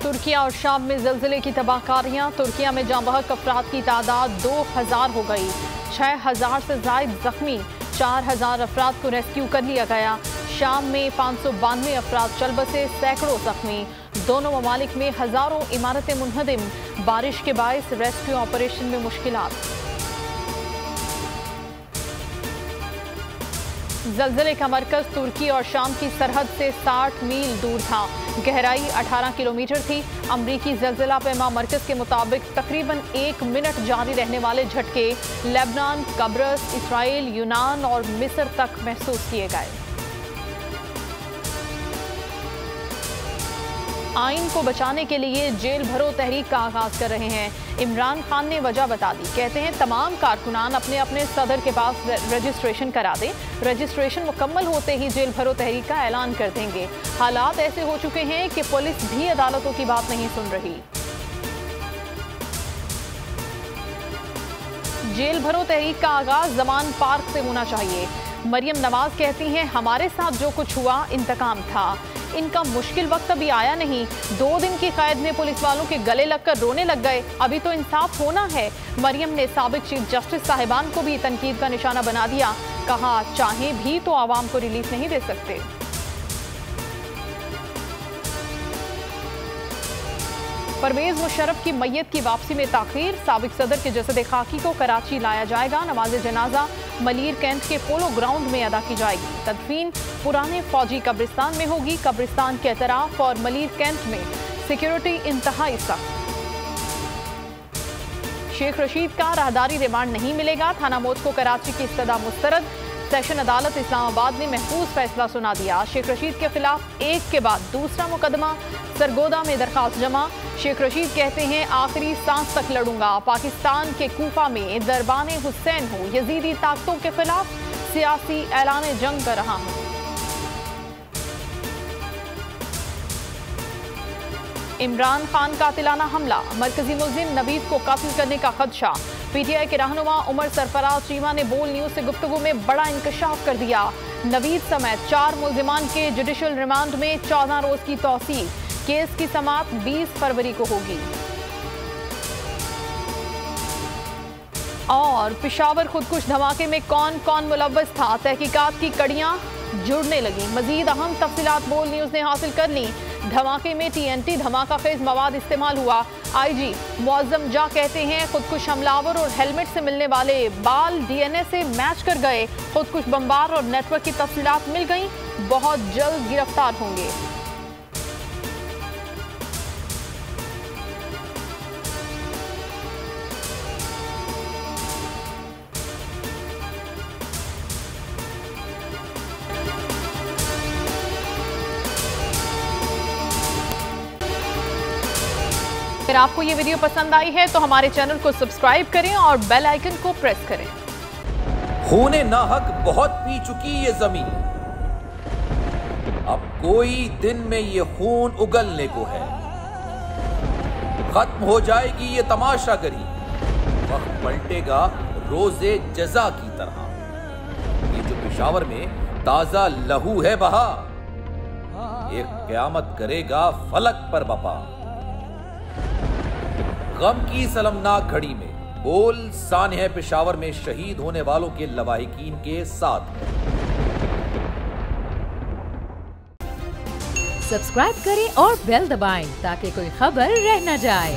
तुर्किया और शाम में ज़लज़ले की तबाहकारियां। तुर्किया में जांबहक अफराद की तादाद 2000 हो गई। 6000 से ज़ायद जख्मी। 4000 अफराद को रेस्क्यू कर लिया गया। शाम में 592 अफराद चल बसे, सैकड़ों जख्मी। दोनों ममालिक में हजारों इमारतें मुनहदिम। बारिश के बायस रेस्क्यू ऑपरेशन में मुश्किलात। ज़लज़ले का मरकज़ तुर्की और शाम की सरहद से 60 मील दूर था। गहराई 18 किलोमीटर थी। अमरीकी ज़लज़ला पैमा मरकज़ के मुताबिक तकरीबन 1 मिनट जारी रहने वाले झटके लेबनान, कब्रस, इसराइल, यूनान और मिस्र तक महसूस किए गए। आइन को बचाने के लिए जेल भरो तहरीक का आगाज कर रहे हैं। इमरान खान ने वजह बता दी। कहते हैं तमाम कारकुनान अपने अपने सदर के पास रजिस्ट्रेशन करा दें। रजिस्ट्रेशन मुकम्मल होते ही जेल भरो तहरीक का ऐलान कर देंगे। हालात ऐसे हो चुके हैं कि पुलिस भी अदालतों की बात नहीं सुन रही। जेल भरो तहरीक का आगाज जमान पार्क से होना चाहिए। मरियम नवाज कहती हैं हमारे साथ जो कुछ हुआ इंतकाम था। इनका मुश्किल वक्त अभी आया नहीं। 2 दिन की कैद में पुलिस वालों के गले लगकर रोने लग गए। अभी तो इंसाफ होना है। मरियम ने साबिक चीफ जस्टिस साहिबान को भी तनकीद का निशाना बना दिया। कहा चाहें भी तो आवाम को रिलीफ नहीं दे सकते। परवेज मुशर्रफ की मैयत की वापसी में ताखीर। साबिक सदर के जसद खाकी को कराची लाया जाएगा। नमाज जनाजा मलीर कैंट के पोलो ग्राउंड में अदा की जाएगी। तदफीन पुराने फौजी कब्रिस्तान में होगी। कब्रिस्तान के एतराफ और मलीर कैंट में सिक्योरिटी इंतहाई सख्त। शेख रशीद का राहदारी रिमांड नहीं मिलेगा। थाना मोत को कराची की इस्तदा मुस्तरद। सेशन अदालत इस्लामाबाद ने महफूज फैसला सुना दिया। शेख रशीद के खिलाफ एक के बाद दूसरा मुकदमा। सरगोदा में दरखास्त जमा। शेख रशीद कहते हैं आखिरी सांस तक लड़ूंगा। पाकिस्तान के कूफा में दरबान हुसैन हो, यजीदी ताकतों के खिलाफ सियासी ऐलान जंग कर रहा हूं। इमरान खान कातिलाना हमला। मरकजी मुल्जिम नवीद को कत्ल करने का खदशा। पीटीआई के रहनुमा उमर सरफराज चीमा ने बोल न्यूज से गुफ्तगू में बड़ा इंकशाफ कर दिया। नवीद समेत 4 मुल्जिमान के जुडिशल रिमांड में 14 रोज की तौसील। केस की समाअत 20 फरवरी को होगी। और पेशावर खुदकुश धमाके में कौन कौन मुलव्वस था, तहकीकात की कड़ियां जुड़ने लगी। मजीद अहम तफसीलात बोल न्यूज ने हासिल कर ली। धमाके में TNT धमाका खेज मवाद इस्तेमाल हुआ। IG मुअज्जम जा कहते हैं खुदकुश हमलावर और हेलमेट से मिलने वाले बाल DNA से मैच कर गए। खुदकुश बमबार और नेटवर्क की तफसीलात मिल गई। बहुत जल्द गिरफ्तार होंगे। अगर आपको ये वीडियो पसंद आई है तो हमारे चैनल को सब्सक्राइब करें और बेल आइकन को प्रेस करें। खूने नाहक बहुत पी चुकी ये जमीन। अब कोई दिन में ये खून उगलने को है। खत्म हो जाएगी ये तमाशागरी। वक्त पलटेगा रोजे जजा की तरह। ये जो पेशावर में ताजा लहू है बहा, एक क़यामत करेगा फलक पर बपा। गम की सलमनाक घड़ी में बोल सानह पेशावर में शहीद होने वालों के लवाहिकीन के साथ। सब्सक्राइब करें और बेल दबाएं ताकि कोई खबर रह न जाए।